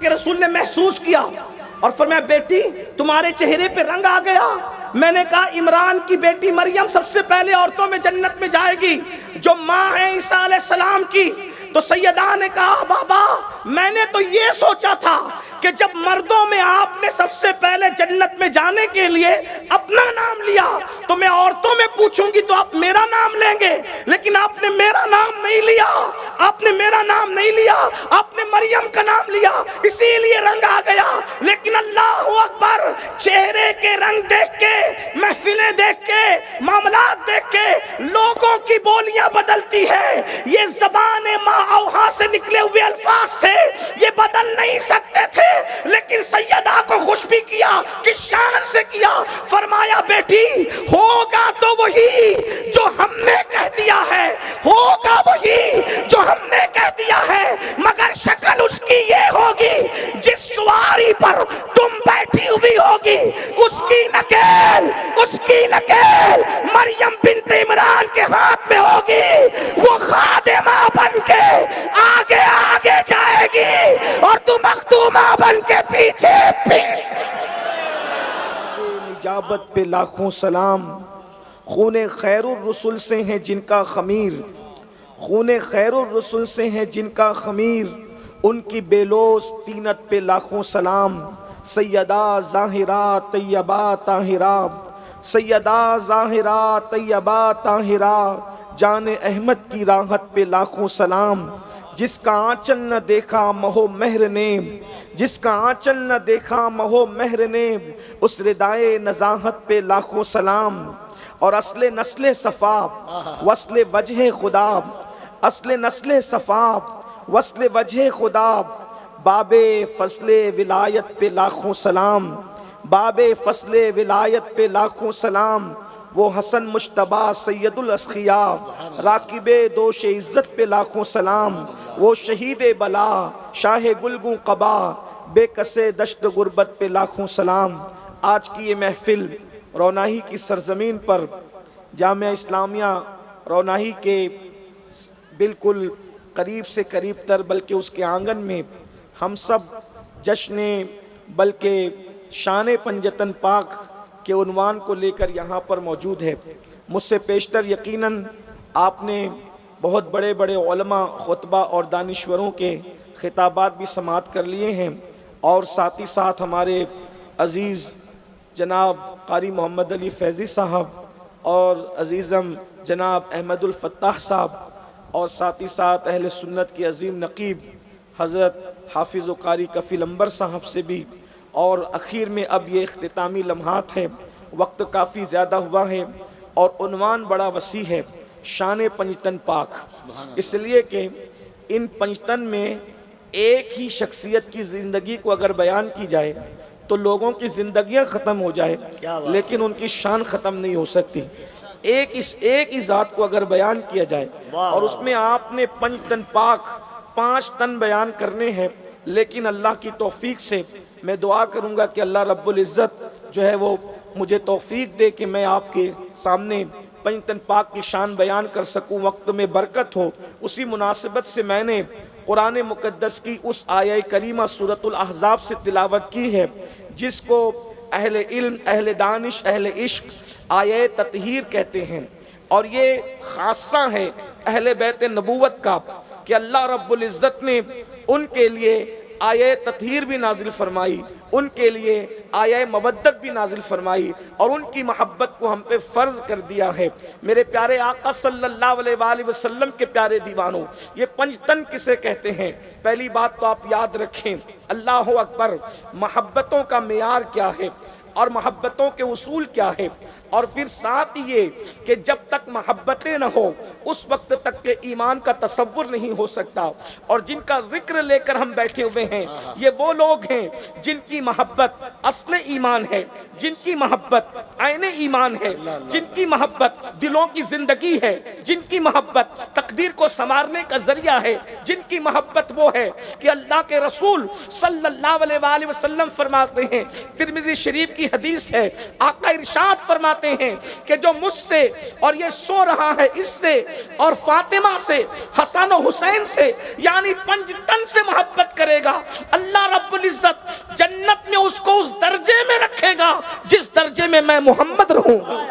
کے رسول نے محسوس کیا اور فرمایا بیٹی تمہارے چہرے پہ رنگ آ گیا۔ میں نے کہا عمران کی بیٹی مریم سب سے پہلے عورتوں میں جنت میں جائے گی جو ماں ہے عیسیٰ علیہ السلام کی۔ تو سیدہ نے کہا بابا میں نے تو یہ سوچا تھا کہ جب مردوں میں آپ نے سب سے پہلے جنت میں جانے کے لیے اپنا نام لیا تو میں عورتوں میں پوچھوں گی تو آپ میرا نام لیں گے، لیکن آپ نے میرا نام نہیں لیا، آپ نے میرا نام نہیں لیا، آپ نے مریم کا نام لیا، اسی لیے رنگ آ گیا۔ لیکن اللہ اکبر، چہرے کے رنگ دیکھ کے، محفلیں دیکھ کے، معاملات دیکھ کے لوگوں کی بولیاں بدلتی ہے۔ یہ زبان ماں اوہا سے نکلے ہوئے الفاظ تھے، یہ بدل نہیں سکتے تھے، لیکن سیدہ کو خوش بھی کیا، کس شان سے کیا۔ فرمایا بیٹی ہوگا تو وہی جو ہم نے کہہ دیا ہے، ہوگا وہی جو ہم نے کہہ دیا ہے، مگر شکل اس کی یہ ہوگی جس سواری پر تم بیٹھی ہوئی ہوگی، اس کی نکیل مریم بنت عمران کے ہاتھ میں ہوگی۔ وہ خادمہ بن کے آگے آگے جائے گی اور تو مخدومہ بن کے پیچھے پیچھے۔ نجابت پہ لاکھوں سلام، خون خیر الرسل سے ہیں جن کا خمیر، خون خیر الرسل سے ہیں جن کا خمیر، ان کی بے لوث طینت پہ لاکھوں سلام۔ سیدہ ظاہرہ طیبہ طاہرہ، سیدہ ظاہرہ طیبہ طاہرہ، جان احمد کی راحت پہ لاکھوں سلام۔ جس کا آنچل نہ دیکھا مہو مہر نے، جس کا آنچل نہ دیکھا مہو مہر نے، اس ردائے نزاہت پہ لاکھوں سلام۔ اور اصل نسل صفا وصل وجہ خدا، اصل نسل صفا وصل وجہ خدا، باب فضل ولایت پہ لاکھوں سلام، باب فضل ولایت پہ لاکھوں سلام۔ وہ حسن مجتبیٰ سید الاسخیاء، راکب دوش عزت پہ لاکھوں سلام۔ وہ شہید بلا شاہ گلگوں قبا، بے کسے دشت غربت پہ لاکھوں سلام۔ آج کی یہ محفل روناہی کی سرزمین پر، جامعہ اسلامیہ روناہی کے بالکل قریب سے قریب تر، بلکہ اس کے آنگن میں ہم سب جشن بلکہ شان پنجتن پاک کے عنوان کو لے کر یہاں پر موجود ہے۔ مجھ سے پیشتر یقیناً آپ نے بہت بڑے بڑے علماء، خطبہ اور دانشوروں کے خطابات بھی سماعت کر لیے ہیں، اور ساتھ ہی ساتھ ہمارے عزیز جناب قاری محمد علی فیضی صاحب اور عزیزم جناب احمد الفتاح صاحب، اور ساتھ ہی ساتھ اہل سنت کے عظیم نقیب حضرت حافظ و قاری کفیل انبر صاحب سے بھی۔ اور اخیر میں اب یہ اختتامی لمحات ہیں، وقت کافی زیادہ ہوا ہے اور عنوان بڑا وسیع ہے، شان پنجتن پاک، اس لیے کہ ان پنجتن میں ایک ہی شخصیت کی زندگی کو اگر بیان کی جائے تو لوگوں کی زندگیاں ختم ہو جائے، لیکن ان کی شان ختم نہیں ہو سکتی۔ ایک ہی ذات کو اگر بیان کیا جائے اور اس میں آپ نے پنجتن پاک 5 تن بیان کرنے ہیں، لیکن اللہ کی توفیق سے میں دعا کروں گا کہ اللہ رب العزت جو ہے وہ مجھے توفیق دے کہ میں آپ کے سامنے پنجتن پاک کی شان بیان کر سکوں، وقت میں برکت ہو۔ اسی مناسبت سے میں نے قرآن مقدس کی اس آیہ کریمہ سورۃ الاحزاب سے تلاوت کی ہے، جس کو اہل علم، اہل دانش، اہل عشق آیہ تطہیر کہتے ہیں، اور یہ خاصہ ہے اہل بیت نبوت کا کہ اللہ رب العزت نے ان کے لیے آیہ تطہیر بھی نازل فرمائی، ان کے لیے آیہ مودت بھی نازل فرمائی، اور ان کی محبت کو ہم پہ فرض کر دیا ہے۔ میرے پیارے آقا صلی اللہ علیہ وآلہ وسلم کے پیارے دیوانوں، یہ پنجتن کسے کہتے ہیں؟ پہلی بات تو آپ یاد رکھیں، اللہ اکبر، محبتوں کا معیار کیا ہے اور محبتوں کے اصول کیا ہے، اور پھر ساتھ یہ کہ جب تک محبتیں نہ ہو اس وقت تک کہ ایمان کا تصور نہیں ہو سکتا۔ اور جن کا ذکر لے کر ہم بیٹھے ہوئے ہیں یہ وہ لوگ ہیں جن کی محبت اصل ایمان ہے، جن کی محبت عین ایمان ہے، جن کی محبت دلوں کی زندگی ہے، جن کی محبت تقدیر کو سنوارنے کا ذریعہ ہے، جن کی محبت وہ ہے کہ اللہ کے رسول صلی اللہ علیہ وآلہ وسلم فرماتے ہیں، ترمذی شریف کی کی حدیث ہے، آقا ارشاد فرماتے ہیں کہ جو مجھ سے اور یہ سو رہا ہے اس سے اور فاطمہ سے، حسن و حسین سے، یعنی پنجتن سے محبت کرے گا، اللہ رب العزت جنت میں اس کو اس درجے میں رکھے گا جس درجے میں محمد رہوں گا۔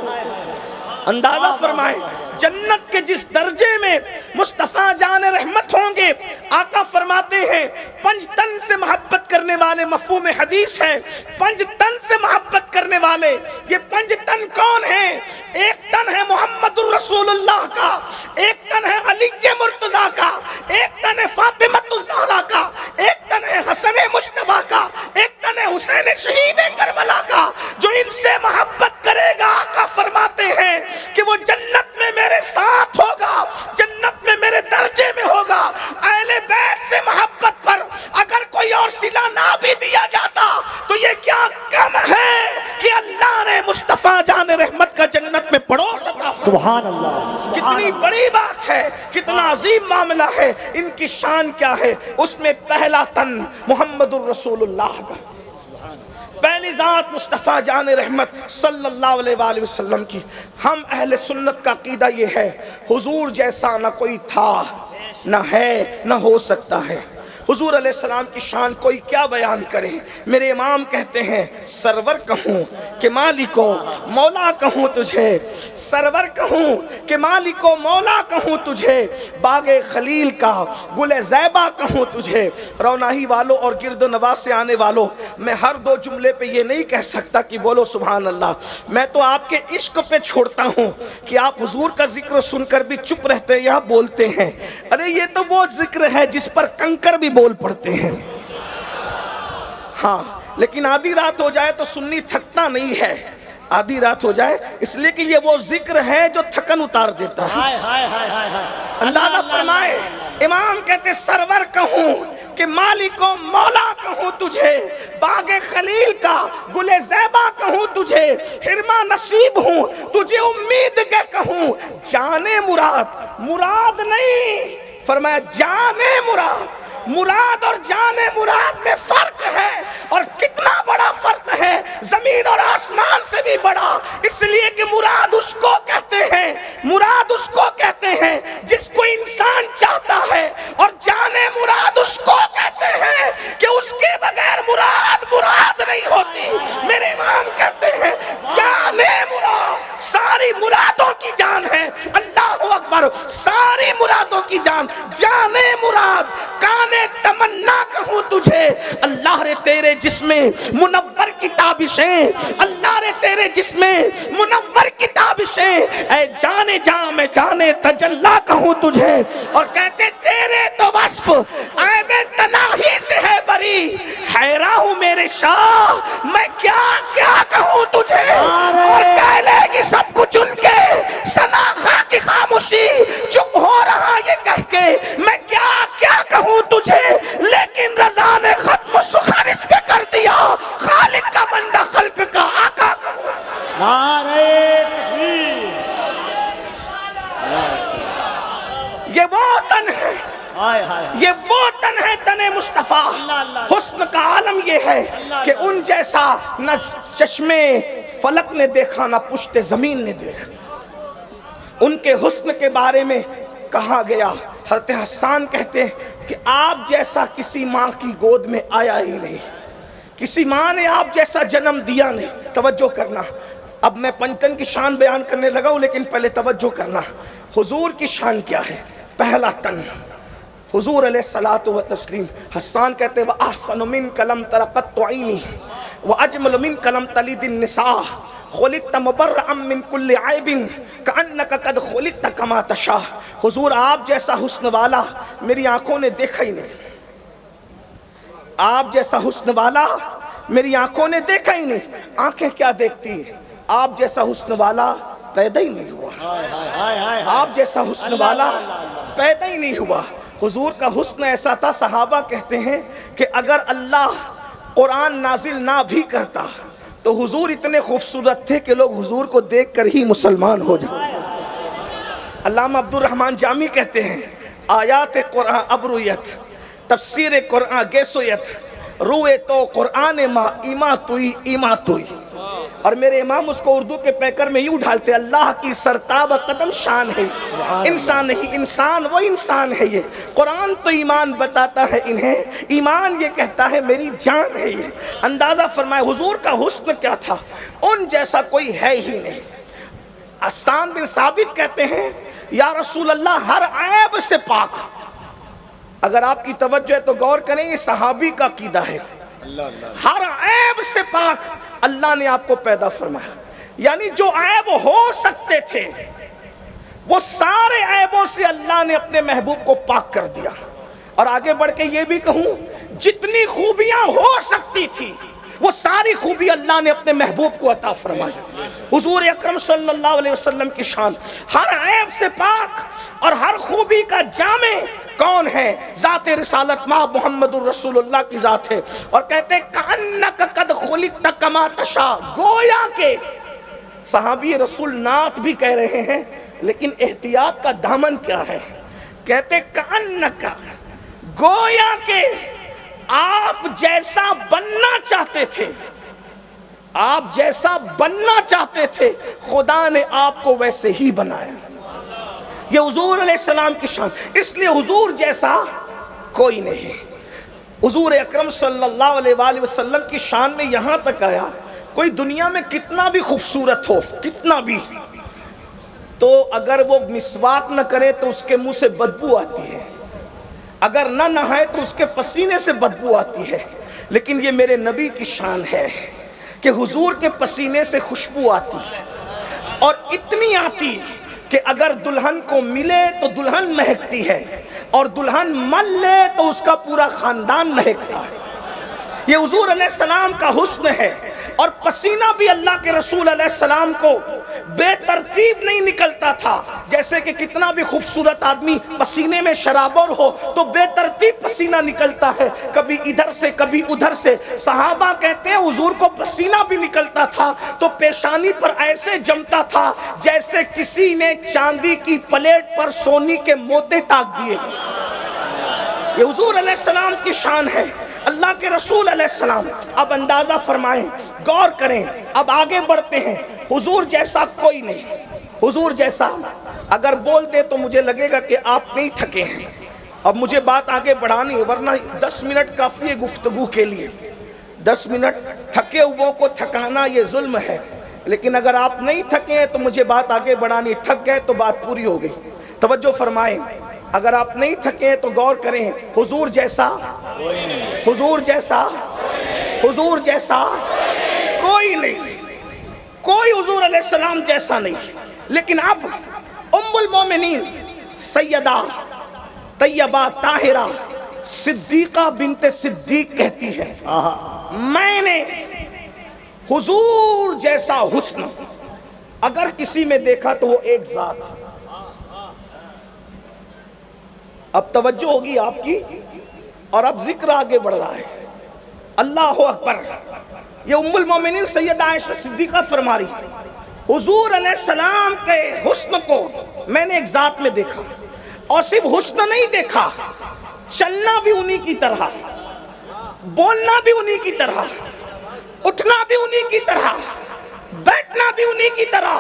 اندازہ فرمائیں جنت کے جس درجے میں مصطفیٰ جان رحمت ہوں گے، آقا فرماتے ہیں پنج تن سے محبت کرنے والے، مفہوم حدیث ہے پنج تن سے محبت کرنے والے۔ یہ پنج تن کون ہیں؟ ایک تن ہے محمد الرسول اللہ کا، ایک تن ہے علی مرتضیٰ کا، ایک تن ہے فاطمہ الزہرا کا، ایک تن ہے حسن مجتبیٰ کا، ایک تن ہے حسین شہید کربلا کا۔ جو ان سے محبت کرے گا آقا فرماتے ہیں کہ وہ جنت میں میرے ساتھ ہوگا، جنت میں میرے درجے میں ہوگا۔ اہل بیت سے محبت پر اگر کوئی اور صلہ نہ بھی دیا جاتا تو یہ کیا کم ہے کہ اللہ نے مصطفیٰ جان رحمت کا جنت میں پڑوس عطا فرمایا۔ سبحان اللہ، کتنی بڑی بات ہے، کتنا عظیم معاملہ ہے، ان کی شان کیا ہے۔ اس میں پہلا تن محمد الرسول اللہ کا، پہلی ذات مصطفیٰ جان رحمت صلی اللہ علیہ وآلہ وسلم کی۔ ہم اہل سنت کا عقیدہ یہ ہے، حضور جیسا نہ کوئی تھا، نہ ہے، نہ ہو سکتا ہے۔ حضور علیہ السلام کی شان کوئی کیا بیان کرے۔ میرے امام کہتے ہیں سرور کہوں کہ مالکو مولا کہوں تجھے، سرور کہوں کہ مالکو مولا کہوں تجھے، باغ خلیل کا گل زیبا کہوں تجھے۔ روناہی والوں اور گرد و نواز سے آنے والوں، میں ہر دو جملے پہ یہ نہیں کہہ سکتا کہ بولو سبحان اللہ، میں تو آپ کے عشق پہ چھوڑتا ہوں کہ آپ حضور کا ذکر سن کر بھی چپ رہتے یا بولتے ہیں۔ ارے یہ تو وہ ذکر ہے جس پر کنکر بھی بول پڑتے ہیں۔ ہاں لیکن آدھی رات ہو جائے تو سنی تھکتا نہیں ہے، آدھی رات ہو جائے اس لیے کہ یہ وہ ذکر ہے جو تھکن اتار دیتا ہے۔ اندازہ فرمائے، امام کہتے سرور کہوں کہ مالک و مولا کہوں تجھے، باغ خلیل کا گل زیبا کہوں تجھے، حرمہ نصیب ہوں تجھے امید کے کہوں، جانے مراد، مراد نہیں فرمایا جانے مراد۔ مراد اور جانے مراد میں فرق ہے، اور کتنا بڑا فرق ہے، زمین اور آسمان سے بھی بڑا۔ اس لیے کہ مراد اس کو کہتے ہیں، مراد اس کو کہتے ہیں جس کو انسان چاہتا ہے، اور جانے مراد اس کو کہتے ہیں کہ اس کے بغیر مراد مراد نہیں ہوتی۔ میرے امام کہتے ہیں جانے مراد ساری مرادوں کی جان ہے، اللہ اکبر، ساری مرادوں کی جان، جانے مراد۔ کانے تمنا کہوں تجھے، اللہ رے تیرے جسم منور کی تابشیں، اللہ رے تیرے جسم منور کی تابشیں، اے جانے جاں میں جانے تجلا کہوں تجھے۔ اور کہتے تیرے تو وصف عیب تناہی سے ہے بری، حیران ہوں میرے شاہ میں کیا کیا کہوں تجھے۔ اور کہہ لے گی سب کچھ ان کے ثنا خاں کی خاموشی، چپ ہو رہا یہ کہہ کے میں کیا کیا کہوں تجھے، لیکن رضا نے ختم سخن اس پہ کر دیا، خالق کا بندہ خلق کا آقا کہوں۔ نعرہ تکبیر۔ یہ وہ تن ہے، یہ وہ تن ہے تن مصطفیٰ۔ حسن کا عالم یہ ہے کہ ان جیسا نہ چشمے فلک نے دیکھا نہ پشت زمین نے دیکھا۔ ان کے حسن کے بارے میں کہا گیا، حضرت حسان کہتے ہیں کہ آپ جیسا کسی ماں کی گود میں آیا ہی نہیں، کسی ماں نے آپ جیسا جنم دیا نہیں۔ توجہ کرنا، اب میں پنجتن کی شان بیان کرنے لگا ہوں لیکن پہلے توجہ کرنا، حضور کی شان کیا ہے۔ پہلا تن حضور علیہ الصلوۃ والتسلیم۔ حسان کہتے ہیں وَأَحْسَنُ مِنْكَ لَمْ تَرَ قَطُّ عَيْنِي وَأَجْمَلُ مِنْكَ لَمْ تَلِدِ النِّسَاءُ خُلِقْتَ مُبَرَّأً مِنْ كُلِّ عَيْبٍ كَأَنَّكَ قَدْ خُلِقْتَ كَمَا تَشَاءُ۔ حضور آپ جیسا حسن والا میری آنکھوں نے دیکھا ہی نہیں، آپ جیسا حسن والا میری آنکھوں نے دیکھا ہی نہیں۔ آنکھیں کیا دیکھتی ہیں؟ آپ جیسا حسن والا پیدا ہی نہیں ہوا، آپ جیسا حسن والا پیدا ہی نہیں ہوا۔ حضور کا حسن ایسا تھا، صحابہ کہتے ہیں کہ اگر اللہ قرآن نازل نہ بھی کرتا تو حضور اتنے خوبصورت تھے کہ لوگ حضور کو دیکھ کر ہی مسلمان ہو جائیں۔ علامہ عبد الرحمن جامی کہتے ہیں آیات قرآن ابرویت، تفسیر قرآن گیسویت، روئے تو قرآن ما ایما توئی ایما توئی۔ اور میرے امام اس کو اردو کے پیکر میں یوں ڈھالتے، اللہ کی سرتاب قدم شان ہے، انسان نہیں انسان، وہ انسان ہے یہ۔ قرآن تو ایمان بتاتا ہے انہیں، ایمان یہ کہتا ہے میری جان ہے یہ۔ اندازہ فرمائے حضور کا حسن کیا تھا، ان جیسا کوئی ہے ہی نہیں۔ حسان بن ثابت کہتے ہیں یا رسول اللہ ہر عیب سے پاک۔ اگر آپ کی توجہ ہے تو غور کریں، یہ صحابی کا عقیدہ ہے، ہر عیب سے پاک اللہ نے آپ کو پیدا فرمایا، یعنی جو عیب ہو سکتے تھے وہ سارے عیبوں سے اللہ نے اپنے محبوب کو پاک کر دیا۔ اور آگے بڑھ کے یہ بھی کہوں، جتنی خوبیاں ہو سکتی تھی وہ ساری خوبی اللہ نے اپنے محبوب کو عطا فرمائی۔ حضور اکرم صلی اللہ علیہ وسلم کی شان ہر عیب سے پاک اور ہر خوبی کا جامع کون ہے؟ ذات رسالت ماں محمد الرسول اللہ کی ذات ہے۔ اور کہتے ہیں کأنک قد خلقت کما تشاء، گویا کہ صحابی رسول نعت بھی کہہ رہے ہیں لیکن احتیاط کا دامن کیا ہے؟ کہتے کأنک، گویا کہ آپ جیسا بننا چاہتے تھے، آپ جیسا بننا چاہتے تھے خدا نے آپ کو ویسے ہی بنایا۔ یہ حضور علیہ السلام کی شان، اس لیے حضور جیسا کوئی نہیں۔ حضور اکرم صلی اللہ علیہ وآلہ وسلم کی شان میں یہاں تک آیا، کوئی دنیا میں کتنا بھی خوبصورت ہو، کتنا بھی، تو اگر وہ مسواک نہ کرے تو اس کے منہ سے بدبو آتی ہے، اگر نہ نہائے تو اس کے پسینے سے بدبو آتی ہے۔ لیکن یہ میرے نبی کی شان ہے کہ حضور کے پسینے سے خوشبو آتی اور اتنی آتی کہ اگر دلہن کو ملے تو دلہن مہکتی ہے اور دلہن مل لے تو اس کا پورا خاندان مہکتا ہے۔ یہ حضور علیہ السلام کا حسن ہے۔ اور پسینہ بھی اللہ کے رسول علیہ السلام کو بے ترتیب نہیں نکلتا تھا، جیسے کہ کتنا بھی خوبصورت آدمی پسینے میں شرابور ہو تو بے ترتیب پسینہ نکلتا ہے، کبھی ادھر سے کبھی ادھر سے۔ صحابہ کہتے ہیں حضور کو پسینہ بھی نکلتا تھا تو پیشانی پر ایسے جمتا تھا جیسے کسی نے چاندی کی پلیٹ پر سونی کے موتے تاک دیے۔ یہ حضور علیہ السلام کی شان ہے، اللہ کے رسول علیہ السلام۔ اب اندازہ فرمائیں، غور کریں، اب آگے بڑھتے ہیں۔ حضور جیسا کوئی نہیں، حضور جیسا اگر بول دے تو مجھے لگے گا کہ آپ نہیں تھکے ہیں۔ اب مجھے بات آگے بڑھانی ہے ورنہ 10 منٹ کافی ہے گفتگو کے لیے، 10 منٹ تھکے ہوئوں کو تھکانا یہ ظلم ہے، لیکن اگر آپ نہیں تھکے ہیں تو مجھے بات آگے بڑھانی، تھک گئے تو بات پوری ہو گئی۔ توجہ فرمائیں، اگر آپ نہیں تھکے ہیں تو غور کریں، حضور جیسا، حضور جیسا، حضور جیسا کوئی نہیں، کوئی حضور علیہ السلام جیسا نہیں۔ لیکن اب ام المومنین سیدہ طیبہ طاہرہ صدیقہ بنت صدیق کہتی ہے میں نے حضور جیسا حسن اگر کسی میں دیکھا تو وہ ایک ذات۔ اب توجہ ہوگی آپ کی، اور اب ذکر آگے بڑھ رہا ہے۔ اللہ اکبر، یہ ام المومنین سیدہ عائشہ صدیقہ فرما رہی، حضور علیہ السلام کے حسن کو میں نے ایک ذات میں دیکھا، اور صرف حسن نہیں دیکھا، چلنا بھی انہی کی طرح، بولنا بھی انہی کی طرح، اٹھنا بھی انہی کی طرح، بیٹھنا بھی انہی کی طرح۔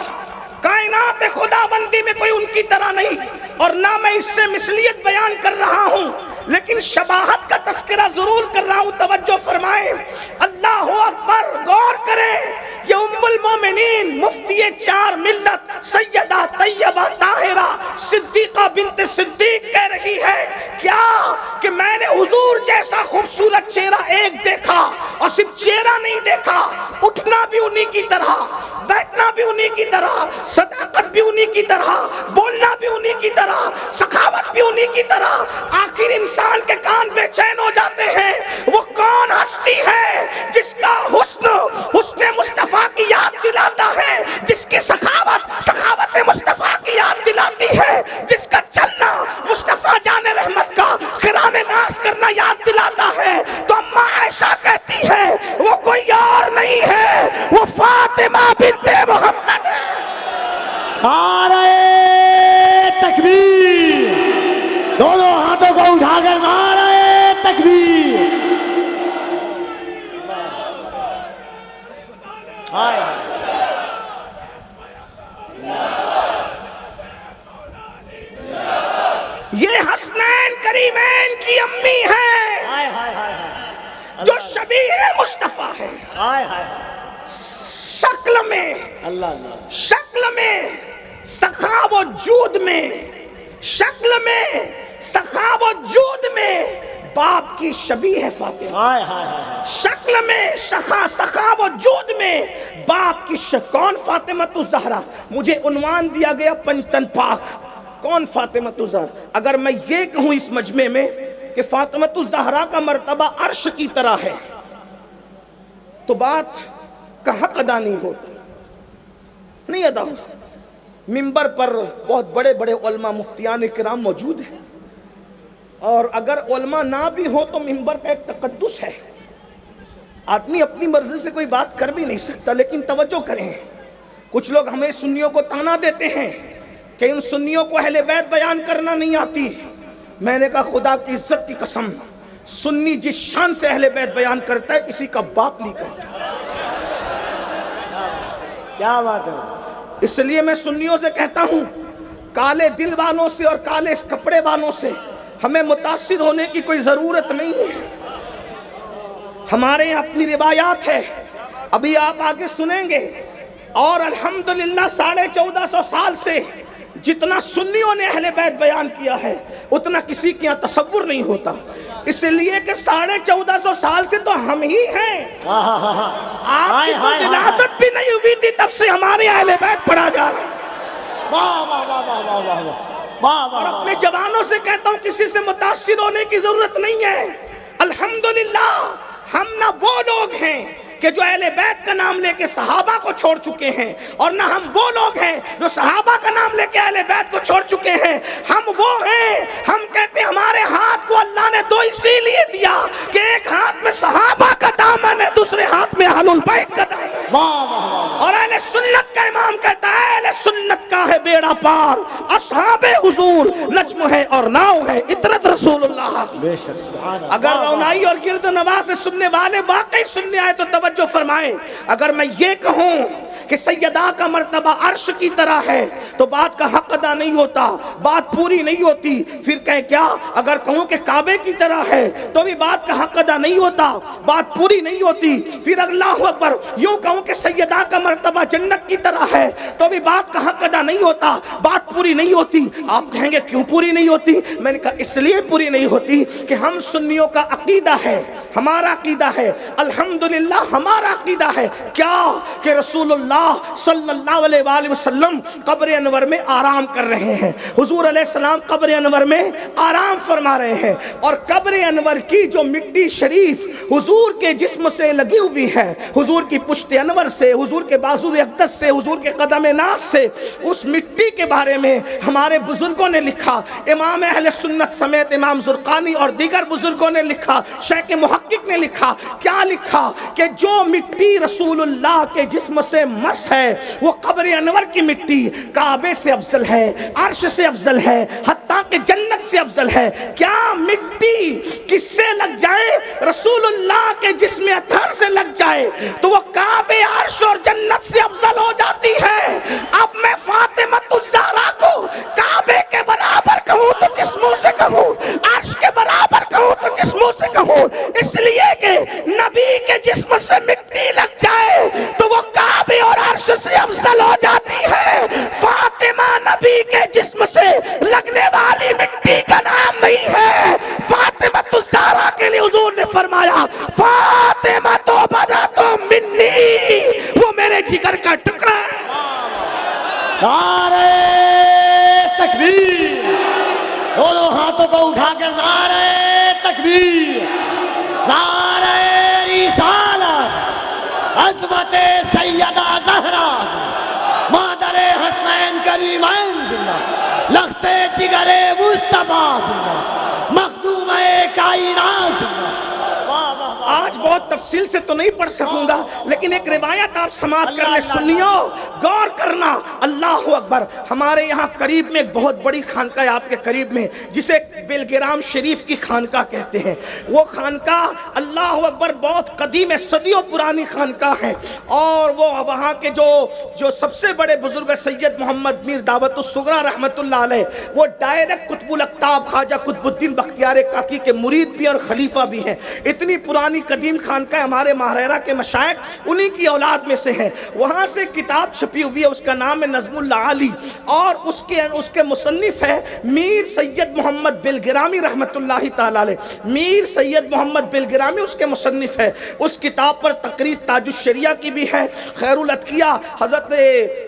کائنات خدا بندی میں کوئی ان کی طرح نہیں، اور نہ میں اس سے مثلیت بیان کر رہا ہوں لیکن شباہت کا تذکرہ ضرور کر رہا ہوں۔ توجہ فرمائیں، اللہ اکبر، غور کریں، یہ ام المومنین مفتی 4 ملت سیدہ طیبہ طاہرہ صدیقہ بنت صدیق کہہ رہی ہے کیا کہ میں نے حضور جیسا خوبصورت چہرہ ایک دیکھا، اور صرف چہرہ نہیں دیکھا، اٹھنا بھی انہی کی طرح، بیٹھنا بھی انہی کی طرح، صداقت بھی انہی کی طرح، بولنا بھی انہی کی طرح، سخاوت بھی انہی کی طرح۔ آخر انسان کے کان بے چین ہو جاتے ہیں، وہ کون ہستی ہے جس کا حسن مصطفیٰ کی یاد دلاتا ہے، جس کی سخاوت مصطفیٰ کی یاد دلاتی ہے، جس کا چلنا مصطفیٰ جان رحمت کا قران ناز کرنا یاد دلاتا ہے۔ تو اماں عائشہ کہتی ہے وہ کوئی اور نہیں ہے، وہ فاطمہ بنت محمد ہے۔ نعرہ تکبیر، دونوں ہاتھوں کو اٹھا کر نعرہ تکبیر۔ مصطفیٰ ہے، ہائے ہائے شکل میں، اللہ اللہ شکل میں، سخا و جود میں، شکل میں، سخا و جود میں باپ کی شبیہ ہے فاطمہ، ہائے ہائے ہائے شکل میں، سخا و جود میں باپ کی کون فاطمہ الزہرا؟ مجھے عنوان دیا گیا پنجتن پاک، کون فاطمہ الزہرا؟ اگر میں یہ کہوں اس مجمع میں کہ فاطمہ الزہرا کا مرتبہ عرش کی طرح ہے تو بات کا حق ادا نہیں ہوتا، نہیں ادا ہوتا۔ منبر پر بہت بڑے بڑے علماء مفتیان کرام موجود ہیں، اور اگر علماء نہ بھی ہو تو منبر کا ایک تقدس ہے، آدمی اپنی مرضی سے کوئی بات کر بھی نہیں سکتا۔ لیکن توجہ کریں، کچھ لوگ ہمیں سنیوں کو تانا دیتے ہیں کہ ان سنیوں کو اہل بیت بیان کرنا نہیں آتی۔ میں نے کہا خدا کی عزت کی قسم، سنی جس شان سے اہل بیت بیان کرتا ہے کسی کا باپ نہیں کرتا۔ کیا بات ہے؟ اس لیے میں سنیوں سے کہتا ہوں، کالے دل والوں سے اور کالے کپڑے والوں سے ہمیں متاثر ہونے کی کوئی ضرورت نہیں ہے۔ ہمارے یہاں اپنی روایات ہے، ابھی آپ آگے سنیں گے، اور الحمدللہ 1450 سال سے جتنا سنیوں نے اہل بیت بیان کیا ہے اتنا کسی کے یہاں تصور نہیں ہوتا، اس لیے کہ 1450 سال سے تو ہم ہی ہیں۔ آپ کی تو ولادت بھی نہیں ہوئی تھی تب سے ہمارے اہل بیت پڑھا جا رہا ہے۔ واہ واہ واہ واہ واہ واہ واہ واہ اور واہ اپنے جوانوں سے کہتا ہوں کسی سے متاثر ہونے کی ضرورت نہیں ہے۔ الحمدللہ ہم نہ وہ لوگ ہیں کہ جو اہل بیت کا نام لے کے صحابہ کو چھوڑ چکے ہیں، اور نہ ہم وہ لوگ ہیں جو صحابہ کا نام لے کے اہل بیت کو چھوڑ چکے ہیں۔ ہم وہ ہیں، ہم کہتے ہیں ہمارے ہاتھ کو اللہ نے دو اسی لیے دیا کہ ایک ہاتھ میں صحابہ کا دامن ہے، دوسرے ہاتھ میں اہل البیت کا دامن ہے۔ واہ واہ اور اہل سنت کا امام کہتا ہے اہل سنت کا ہے بیڑا پار، اصحاب حضور نجم ہے اور ناؤ ہے اطرت رسول اللہ۔ بے شک سبحان اللہ۔ اگر رونائی اور گرد نواز سے سننے والے واقعی سننے آئے تو توجہ فرمائیں۔ اگر میں یہ کہوں کہ سیدہ کا مرتبہ عرش کی طرح ہے تو بات کا حق ادا نہیں ہوتا، بات پوری نہیں ہوتی۔ پھر کہیں کیا اگر کہوں کہ کعبے کی طرح ہے تو بھی بات کا حق ادا نہیں ہوتا، بات پوری نہیں ہوتی۔ پھر اللہ اکبر یوں کہوں کہ سیدہ کا مرتبہ جنت کی طرح ہے تو بھی بات کا حق ادا نہیں ہوتا، بات پوری نہیں ہوتی۔ آپ کہیں گے کیوں پوری نہیں ہوتی؟ میں نے کہا اس لیے پوری نہیں ہوتی کہ ہم سنیوں کا عقیدہ ہے، ہمارا عقیدہ ہے، الحمدللہ ہمارا عقیدہ ہے کیا کہ رسول اللہ صلی اللہ علیہ وآلہ وسلم قبر انور میں آرام کر رہے ہیں، حضور علیہ السلام قبر انور میں آرام فرما رہے ہیں، اور قبر انور کی جو مٹی شریف حضور کے جسم سے لگی ہوئی ہے، حضور کی پشت انور سے، حضور کے بازو اقدس سے، حضور کے قدم ناز سے، اس مٹی کے بارے میں ہمارے بزرگوں نے لکھا، امام اہل سنت سمیت امام زرقانی اور دیگر بزرگوں نے لکھا، شیخ محقق نے لکھا، کیا لکھا کہ جو مٹی رسول اللہ کے جسم سے مس ہے وہ قبر انور کی مٹی کعبے سے افضل ہے، عرش سے افضل ہے، حتیٰ کہ جنت سے افضل ہے۔ کیا مٹی کس سے لگ جائے؟ رسول اللہ کے جسم اطہر سے لگ جائے تو وہ کعبے، عرش اور جنت سے افضل ہو جاتی ہے۔ اب میں فاطمہ الزہرا کو کعبے کے برابر کہوں تو کس منہ سے کہوں، عرش کے برابر کہوں تو کس منہ سے کہوں؟ اس لیے کہ نبی کے جسم سے مٹی لگ جائے تو وہ کعبے اور عرش سے افضل ہو جاتی ہے۔ فاطمہ نبی کے جسم سے لگنے والی مٹی کا نام نہیں ہے۔ فاطمہ الزہرا کے لیے حضور نے فرمایا فاطمہ تو بدا تو منی، وہ میرے جگر کا ٹکڑا ہے۔ نعرہ تکبیر، دونوں ہاتھوں کو اٹھا کر نعرہ تکبیر، نعرہ رسالت، عظمت سیدہ زہرا، مادر حسنین کریمین زندہ، لخت جگر مصطفیٰ زندہ، مخدوم کائنات زندہ۔ آج بہت تفصیل سے تو نہیں پڑھ سکوں گا لیکن ایک روایت آپ سماعت کرنے سنیو، غور کرنا۔ اللہ اکبر، ہمارے یہاں قریب میں ایک بہت بڑی خانقاہ ہے، آپ کے قریب میں، جسے بیلگرام شریف کی خانقاہ کہتے ہیں۔ وہ خانقاہ اللہ اکبر بہت قدیم ہے، صدیوں پرانی خانقاہ ہے، اور وہ وہاں کے جو سب سے بڑے بزرگ سید محمد میر دعوت الصغریٰ رحمت اللہ علیہ، وہ ڈائریکٹ قطب الاقطاب خواجہ قطب الدین بختیار کاکی کے مرید بھی اور خلیفہ بھی ہیں۔ اتنی پرانی قدیم خانقاہ ہمارے ماہرہ کے مشائخ انہی کی اولاد میں سے ہیں. وہاں سے کتاب چھپی ہوئی ہے، اس کا نام ہے نظم العالی، اور اس کے مصنف ہے میر سید محمد بلگرامی رحمت اللہ تعالی علیہ. میر سید محمد بلگرامی اس کے مصنف ہے. اس کتاب پر تقریر تاج الشریعہ کی بھی ہے. خیر الاتقیاء حضرت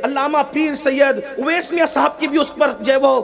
علامہ پیر سید اویس میاں صاحب کی بھی اس پر جو ہے وہ